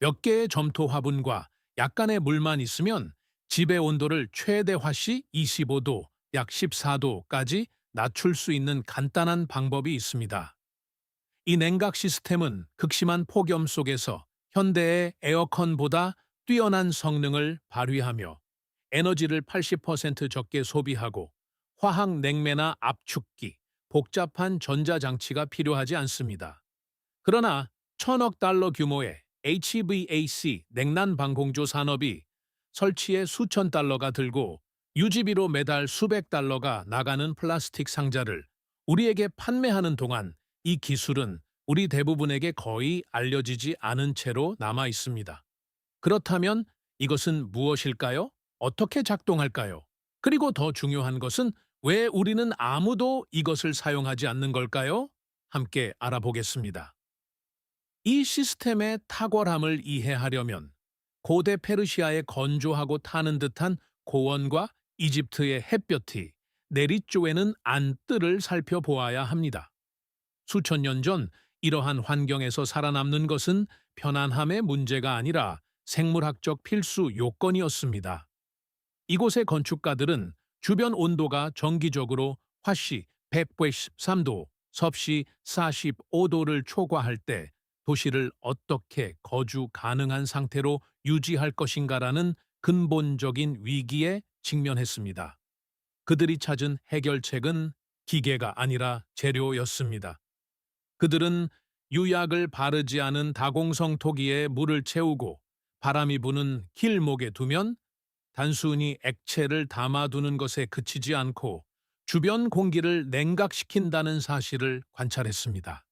몇 개의 점토 화분과 약간의 물만 있으면 집의 온도를 최대화시 25도, 약 14도까지 낮출 수 있는 간단한 방법이 있습니다. 이 냉각 시스템은 극심한 폭염 속에서 현대의 에어컨보다 뛰어난 성능을 발휘하며 에너지를 80% 적게 소비하고 화학 냉매나 압축기, 복잡한 전자장치가 필요하지 않습니다. 그러나 1,000억 달러 규모의 HVAC 냉난 방공조 산업이 설치에 수천 달러가 들고 유지비로 매달 수백 달러가 나가는 플라스틱 상자를 우리에게 판매하는 동안 이 기술은 우리 대부분에게 거의 알려지지 않은 채로 남아 있습니다. 그렇다면 이것은 무엇일까요? 어떻게 작동할까요? 그리고 더 중요한 것은 왜 우리는 아무도 이것을 사용하지 않는 걸까요? 함께 알아보겠습니다. 이 시스템의 탁월함을 이해하려면 고대 페르시아의 건조하고 타는 듯한 고원과 이집트의 햇볕이 내리쪼에는 안뜰을 살펴보아야 합니다. 수천 년 전 이러한 환경에서 살아남는 것은 편안함의 문제가 아니라 생물학적 필수 요건이었습니다. 이곳의 건축가들은 주변 온도가 정기적으로 화씨 193도, 섭씨 45도를 초과할 때 도시를 어떻게 거주 가능한 상태로 유지할 것인가라는 근본적인 위기에 직면했습니다. 그들이 찾은 해결책은 기계가 아니라 재료였습니다. 그들은 유약을 바르지 않은 다공성 토기에 물을 채우고 바람이 부는 길목에 두면 단순히 액체를 담아두는 것에 그치지 않고 주변 공기를 냉각시킨다는 사실을 관찰했습니다.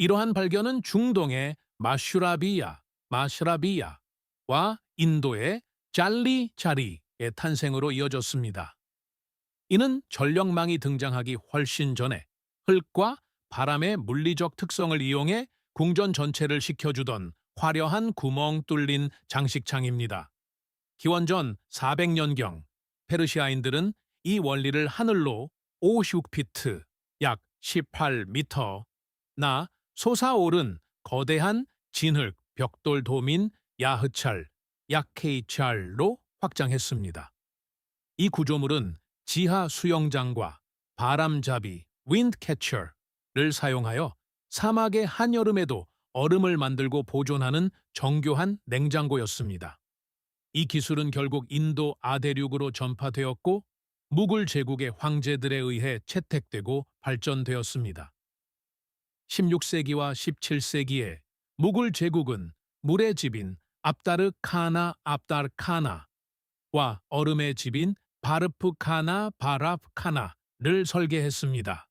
이러한 발견은 중동의 마슈라비야와 인도의 잘리자리의 탄생으로 이어졌습니다. 이는 전력망이 등장하기 훨씬 전에 흙과 바람의 물리적 특성을 이용해 궁전 전체를 식혀주던 화려한 구멍 뚫린 장식창입니다. 기원전 400년경 페르시아인들은 이 원리를 하늘로 56피트, 약 18미터나 솟아오른 거대한 진흙 벽돌 도민 야흐찰, 야케이찰로 확장했습니다. 이 구조물은 지하 수영장과 바람잡이, 윈드캐쳐를 사용하여 사막의 한여름에도 얼음을 만들고 보존하는 정교한 냉장고였습니다. 이 기술은 결국 인도 아대륙으로 전파되었고 무굴 제국의 황제들에 의해 채택되고 발전되었습니다. 16세기와 17세기에 무굴 제국은 물의 집인 압다르카나와 얼음의 집인 바르프카나를 설계했습니다.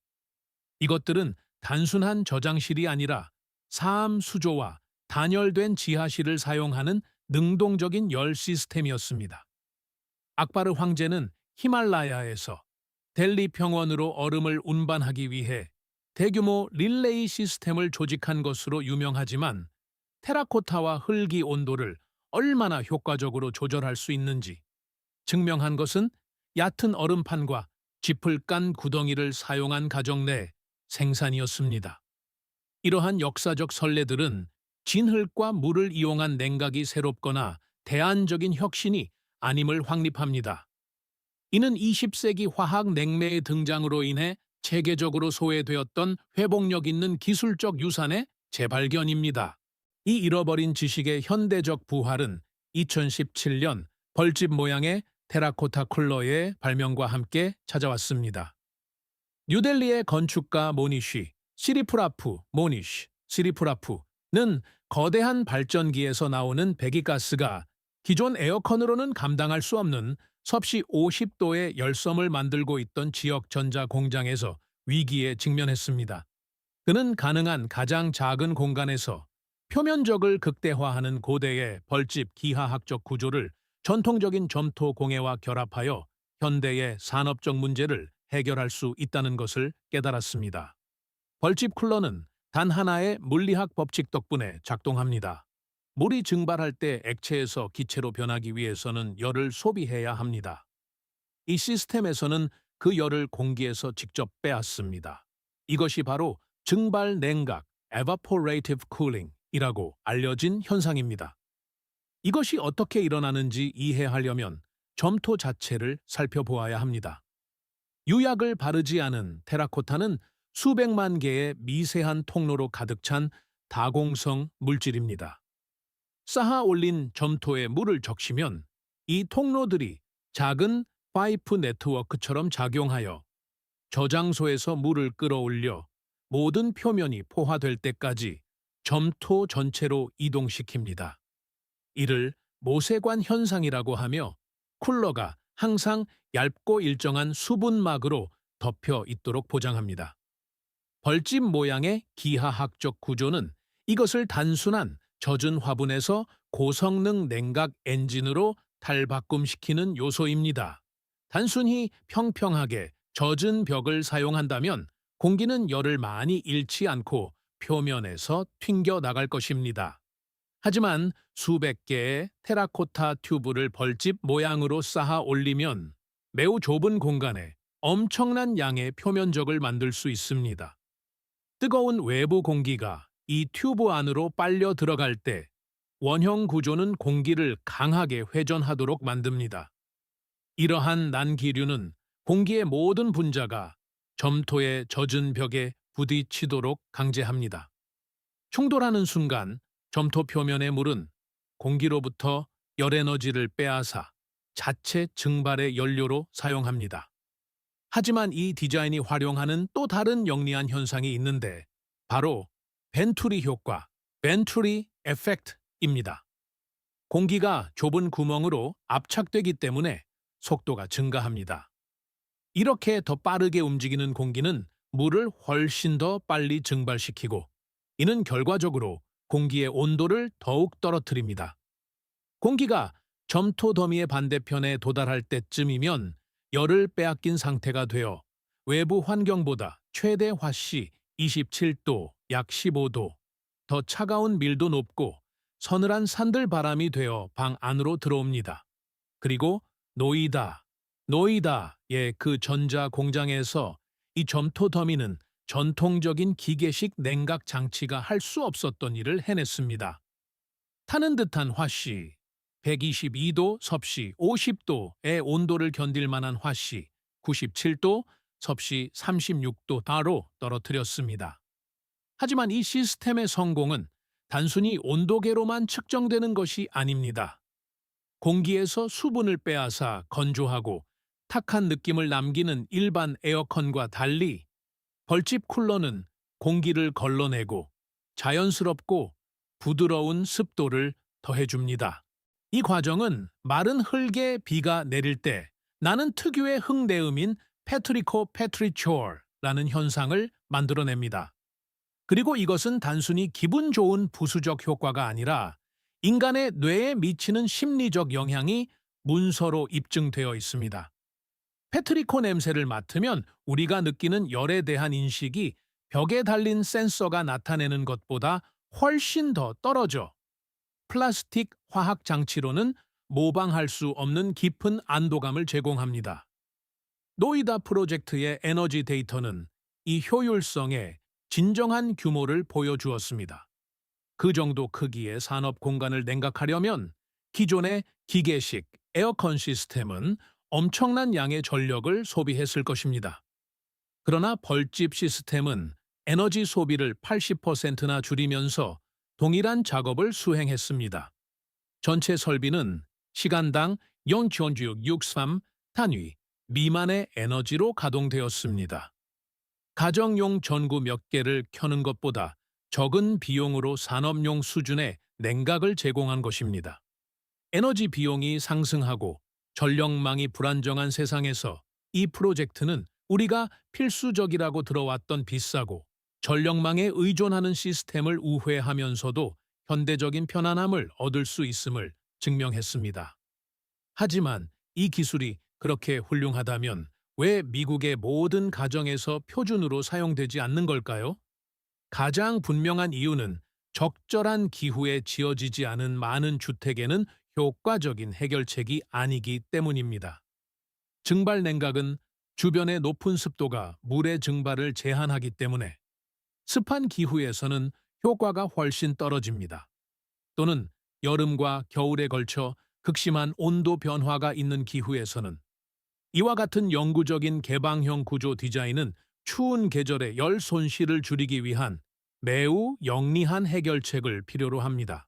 이것들은 단순한 저장실이 아니라 사암 수조와 단열된 지하실을 사용하는 능동적인 열 시스템이었습니다. 악바르 황제는 히말라야에서 델리 평원으로 얼음을 운반하기 위해 대규모 릴레이 시스템을 조직한 것으로 유명하지만 테라코타와 흙의 온도를 얼마나 효과적으로 조절할 수 있는지 증명한 것은 얕은 얼음판과 짚을 깐 구덩이를 사용한 가정 내 생산이었습니다. 이러한 역사적 선례들은 진흙과 물을 이용한 냉각이 새롭거나 대안적인 혁신이 아님을 확립합니다. 이는 20세기 화학 냉매의 등장으로 인해 체계적으로 소외되었던 회복력 있는 기술적 유산의 재발견입니다. 이 잃어버린 지식의 현대적 부활은 2017년 벌집 모양의 테라코타 쿨러의 발명과 함께 찾아왔습니다. 뉴델리의 건축가 시리프라프는 거대한 발전기에서 나오는 배기가스가 기존 에어컨으로는 감당할 수 없는 섭씨 50도의 열섬을 만들고 있던 지역 전자 공장에서 위기에 직면했습니다. 그는 가능한 가장 작은 공간에서 표면적을 극대화하는 고대의 벌집 기하학적 구조를 전통적인 점토 공예와 결합하여 현대의 산업적 문제를 해결할 수 있다는 것을 깨달았습니다. 벌집 쿨러는 단 하나의 물리학 법칙 덕분에 작동합니다. 물이 증발할 때 액체에서 기체로 변하기 위해서는 열을 소비해야 합니다. 이 시스템에서는 그 열을 공기에서 직접 빼앗습니다. 이것이 바로 증발 냉각, evaporative cooling 이라고 알려진 현상입니다. 이것이 어떻게 일어나는지 이해하려면 점토 자체를 살펴보아야 합니다. 유약을 바르지 않은 테라코타는 수백만 개의 미세한 통로로 가득 찬 다공성 물질입니다. 쌓아 올린 점토에 물을 적시면 이 통로들이 작은 파이프 네트워크처럼 작용하여 저장소에서 물을 끌어올려 모든 표면이 포화될 때까지 점토 전체로 이동시킵니다. 이를 모세관 현상이라고 하며 쿨러가 항상 얇고 일정한 수분막으로 덮여 있도록 보장합니다. 벌집 모양의 기하학적 구조는 이것을 단순한 젖은 화분에서 고성능 냉각 엔진으로 탈바꿈시키는 요소입니다. 단순히 평평하게 젖은 벽을 사용한다면 공기는 열을 많이 잃지 않고 표면에서 튕겨 나갈 것입니다. 하지만 수백 개의 테라코타 튜브를 벌집 모양으로 쌓아 올리면 매우 좁은 공간에 엄청난 양의 표면적을 만들 수 있습니다. 뜨거운 외부 공기가 이 튜브 안으로 빨려 들어갈 때 원형 구조는 공기를 강하게 회전하도록 만듭니다. 이러한 난기류는 공기의 모든 분자가 점토의 젖은 벽에 부딪히도록 강제합니다. 충돌하는 순간 점토 표면의 물은 공기로부터 열에너지를 빼앗아 자체 증발의 연료로 사용합니다. 하지만 이 디자인이 활용하는 또 다른 영리한 현상이 있는데 바로 벤투리 효과, 벤투리 에펙트입니다. 공기가 좁은 구멍으로 압착되기 때문에 속도가 증가합니다. 이렇게 더 빠르게 움직이는 공기는 물을 훨씬 더 빨리 증발시키고 이는 결과적으로 공기의 온도를 더욱 떨어뜨립니다. 공기가 점토 더미의 반대편에 도달할 때쯤이면 열을 빼앗긴 상태가 되어 외부 환경보다 최대 화씨 27도, 약 15도, 더 차가운 밀도 높고 서늘한 산들바람이 되어 방 안으로 들어옵니다. 그리고 노이다의 그 전자 공장에서 이 점토 더미는 전통적인 기계식 냉각 장치가 할 수 없었던 일을 해냈습니다. 타는 듯한 화씨, 122도, 섭씨 50도의 온도를 견딜 만한 화씨, 97도, 섭씨 36도 다로 떨어뜨렸습니다. 하지만 이 시스템의 성공은 단순히 온도계로만 측정되는 것이 아닙니다. 공기에서 수분을 빼앗아 건조하고 탁한 느낌을 남기는 일반 에어컨과 달리 벌집 쿨러는 공기를 걸러내고 자연스럽고 부드러운 습도를 더해줍니다. 이 과정은 마른 흙에 비가 내릴 때 나는 특유의 흙내음인 페트리코 페트리초어라는 현상을 만들어냅니다. 그리고 이것은 단순히 기분 좋은 부수적 효과가 아니라 인간의 뇌에 미치는 심리적 영향이 문서로 입증되어 있습니다. 페트리코 냄새를 맡으면 우리가 느끼는 열에 대한 인식이 벽에 달린 센서가 나타내는 것보다 훨씬 더 떨어져 플라스틱 화학 장치로는 모방할 수 없는 깊은 안도감을 제공합니다. 노이다 프로젝트의 에너지 데이터는 이 효율성의 진정한 규모를 보여주었습니다. 그 정도 크기의 산업 공간을 냉각하려면 기존의 기계식 에어컨 시스템은 엄청난 양의 전력을 소비했을 것입니다. 그러나 벌집 시스템은 에너지 소비를 80%나 줄이면서 동일한 작업을 수행했습니다. 전체 설비는 시간당 0.63 단위 미만의 에너지로 가동되었습니다. 가정용 전구 몇 개를 켜는 것보다 적은 비용으로 산업용 수준의 냉각을 제공한 것입니다. 에너지 비용이 상승하고 전력망이 불안정한 세상에서 이 프로젝트는 우리가 필수적이라고 들어왔던 비싸고 전력망에 의존하는 시스템을 우회하면서도 현대적인 편안함을 얻을 수 있음을 증명했습니다. 하지만 이 기술이 그렇게 훌륭하다면 왜 미국의 모든 가정에서 표준으로 사용되지 않는 걸까요? 가장 분명한 이유는 적절한 기후에 지어지지 않은 많은 주택에는 효과적인 해결책이 아니기 때문입니다. 증발 냉각은 주변의 높은 습도가 물의 증발을 제한하기 때문에 습한 기후에서는 효과가 훨씬 떨어집니다. 또는 여름과 겨울에 걸쳐 극심한 온도 변화가 있는 기후에서는 이와 같은 영구적인 개방형 구조 디자인은 추운 계절의 열 손실을 줄이기 위한 매우 영리한 해결책을 필요로 합니다.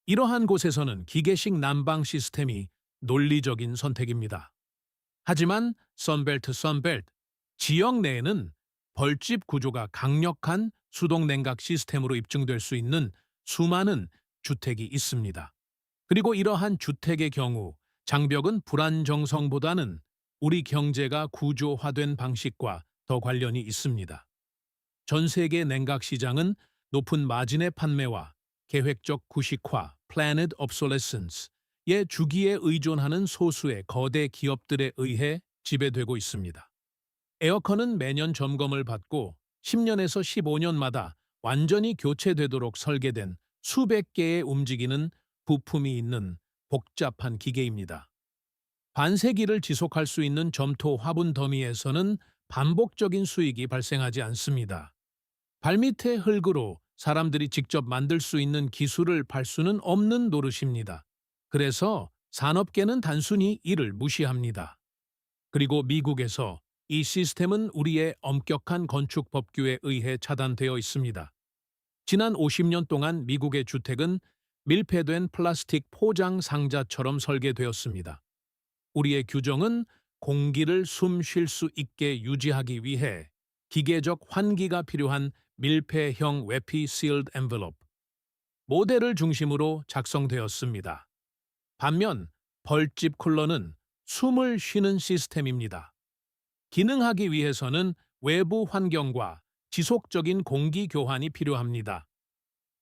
이러한 곳에서는 기계식 난방 시스템이 논리적인 선택입니다. 하지만 선벨트, 지역 내에는 벌집 구조가 강력한 수동 냉각 시스템으로 입증될 수 있는 수많은 주택이 있습니다. 그리고 이러한 주택의 경우 장벽은 불안정성보다는 우리 경제가 구조화된 방식과 더 관련이 있습니다. 전 세계 냉각 시장은 높은 마진의 판매와 계획적 구식화, planned obsolescence의 주기에 의존하는 소수의 거대 기업들에 의해 지배되고 있습니다. 에어컨은 매년 점검을 받고 10년에서 15년마다 완전히 교체되도록 설계된 수백 개의 움직이는 부품이 있는 복잡한 기계입니다. 반세기를 지속할 수 있는 점토 화분 더미에서는 반복적인 수익이 발생하지 않습니다. 발밑의 흙으로 사람들이 직접 만들 수 있는 기술을 팔 수는 없는 노릇입니다. 그래서 산업계는 단순히 이를 무시합니다. 그리고 미국에서 이 시스템은 우리의 엄격한 건축 법규에 의해 차단되어 있습니다. 지난 50년 동안 미국의 주택은 밀폐된 플라스틱 포장 상자처럼 설계되었습니다. 우리의 규정은 공기를 숨 쉴 수 있게 유지하기 위해 기계적 환기가 필요한 밀폐형 외피 sealed envelope 모델을 중심으로 작성되었습니다. 반면 벌집 쿨러는 숨을 쉬는 시스템입니다. 기능하기 위해서는 외부 환경과 지속적인 공기 교환이 필요합니다.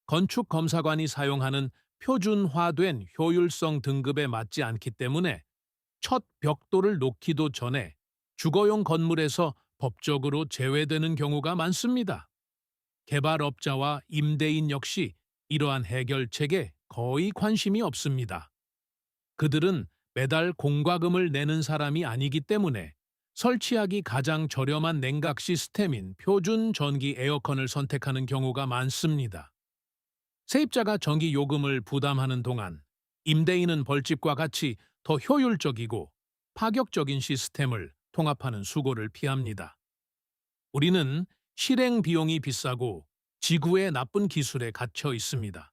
건축 검사관이 사용하는 표준화된 효율성 등급에 맞지 않기 때문에 첫 벽돌을 놓기도 전에 주거용 건물에서 법적으로 제외되는 경우가 많습니다. 개발업자와 임대인 역시 이러한 해결책에 거의 관심이 없습니다. 그들은 매달 공과금을 내는 사람이 아니기 때문에 설치하기 가장 저렴한 냉각 시스템인 표준 전기 에어컨을 선택하는 경우가 많습니다. 세입자가 전기 요금을 부담하는 동안 임대인은 벌집과 같이 더 효율적이고 파격적인 시스템을 통합하는 수고를 피합니다. 우리는 실행 비용이 비싸고 지구의 나쁜 기술에 갇혀 있습니다.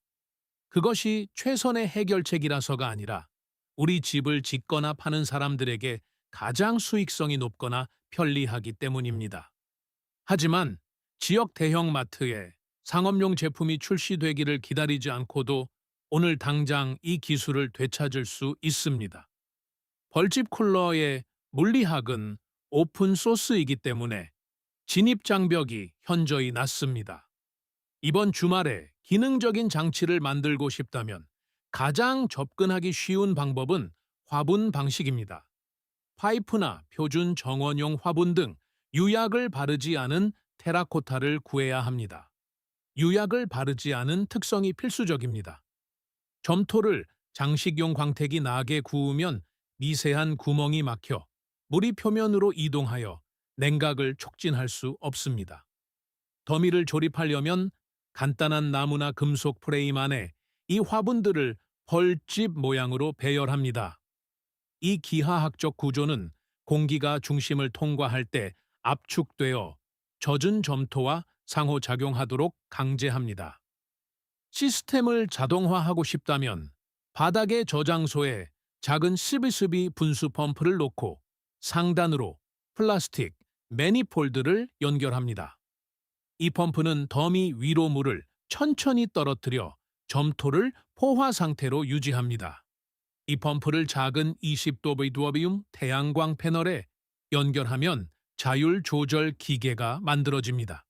그것이 최선의 해결책이라서가 아니라 우리 집을 짓거나 파는 사람들에게 가장 수익성이 높거나 편리하기 때문입니다. 하지만 지역 대형마트에 상업용 제품이 출시되기를 기다리지 않고도 오늘 당장 이 기술을 되찾을 수 있습니다. 벌집 쿨러의 물리학은 오픈 소스이기 때문에 진입 장벽이 현저히 낮습니다. 이번 주말에 기능적인 장치를 만들고 싶다면 가장 접근하기 쉬운 방법은 화분 방식입니다. 파이프나 표준 정원용 화분 등 유약을 바르지 않은 테라코타를 구해야 합니다. 유약을 바르지 않은 특성이 필수적입니다. 점토를 장식용 광택이 나게 구우면 미세한 구멍이 막혀 물이 표면으로 이동하여 냉각을 촉진할 수 없습니다. 더미를 조립하려면 간단한 나무나 금속 프레임 안에 이 화분들을 벌집 모양으로 배열합니다. 이 기하학적 구조는 공기가 중심을 통과할 때 압축되어 젖은 점토와 상호작용하도록 강제합니다. 시스템을 자동화하고 싶다면 바닥의 저장소에 작은 스비스비 분수 펌프를 놓고 상단으로 플라스틱 매니폴드를 연결합니다. 이 펌프는 더미 위로 물을 천천히 떨어뜨려 점토를 포화 상태로 유지합니다. 이 펌프를 작은 20도 비두어비움 태양광 패널에 연결하면 자율 조절 기계가 만들어집니다.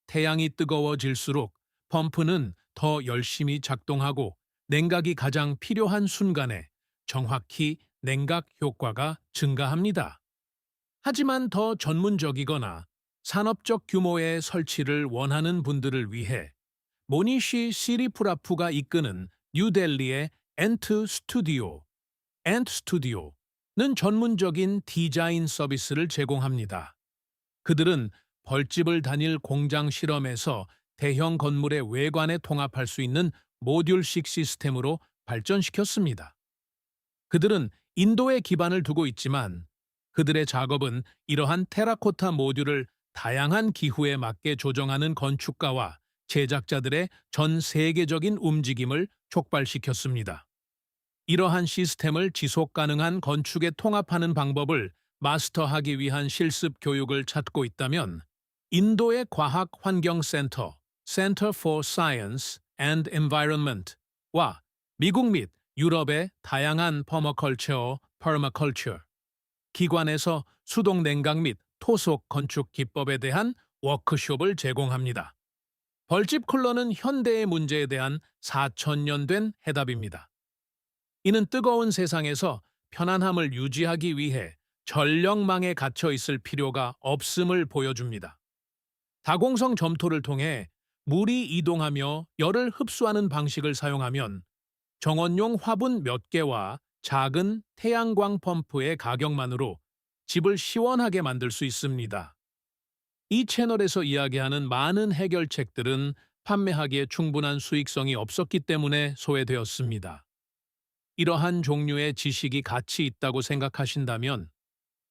태양이 뜨거워질수록 펌프는 더 열심히 작동하고 냉각이 가장 필요한 순간에 정확히 냉각 효과가 증가합니다. 하지만 더 전문적이거나 산업적 규모의 설치를 원하는 분들을 위해 모니시 시리프라푸가 이끄는 뉴델리의 엔트 스튜디오는 전문적인 디자인 서비스를 제공합니다. 그들은 벌집을 다닐 공장 실험에서 대형 건물의 외관에 통합할 수 있는 모듈식 시스템으로 발전시켰습니다. 그들은 인도에 기반을 두고 있지만 그들의 작업은 이러한 테라코타 모듈을 다양한 기후에 맞게 조정하는 건축가와 제작자들의 전 세계적인 움직임을 촉발시켰습니다. 이러한 시스템을 지속 가능한 건축에 통합하는 방법을 마스터하기 위한 실습 교육을 찾고 있다면 인도의 과학환경센터 Center for Science and Environment와 미국 및 유럽의 다양한 퍼머컬처, 퍼마컬처 기관에서 수동 냉각 및 토속 건축 기법에 대한 워크숍을 제공합니다. 벌집 쿨러는 현대의 문제에 대한 4,000년 된 해답입니다. 이는 뜨거운 세상에서 편안함을 유지하기 위해 전력망에 갇혀 있을 필요가 없음을 보여줍니다. 다공성 점토를 통해 물이 이동하며 열을 흡수하는 방식을 사용하면 정원용 화분 몇 개와 작은 태양광 펌프의 가격만으로 집을 시원하게 만들 수 있습니다. 이 채널에서 이야기하는 많은 해결책들은 판매하기에 충분한 수익성이 없었기 때문에 소외되었습니다. 이러한 종류의 지식이 가치 있다고 생각하신다면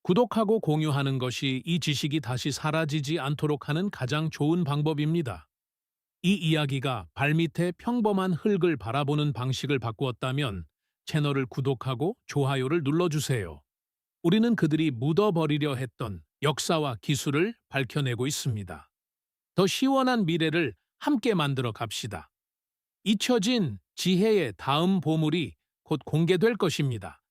구독하고 공유하는 것이 이 지식이 다시 사라지지 않도록 하는 가장 좋은 방법입니다. 이 이야기가 발밑에 평범한 흙을 바라보는 방식을 바꾸었다면 채널을 구독하고 좋아요를 눌러주세요. 우리는 그들이 묻어버리려 했던 역사와 기술을 밝혀내고 있습니다. 더 시원한 미래를 함께 만들어 갑시다. 잊혀진 지혜의 다음 보물이 곧 공개될 것입니다.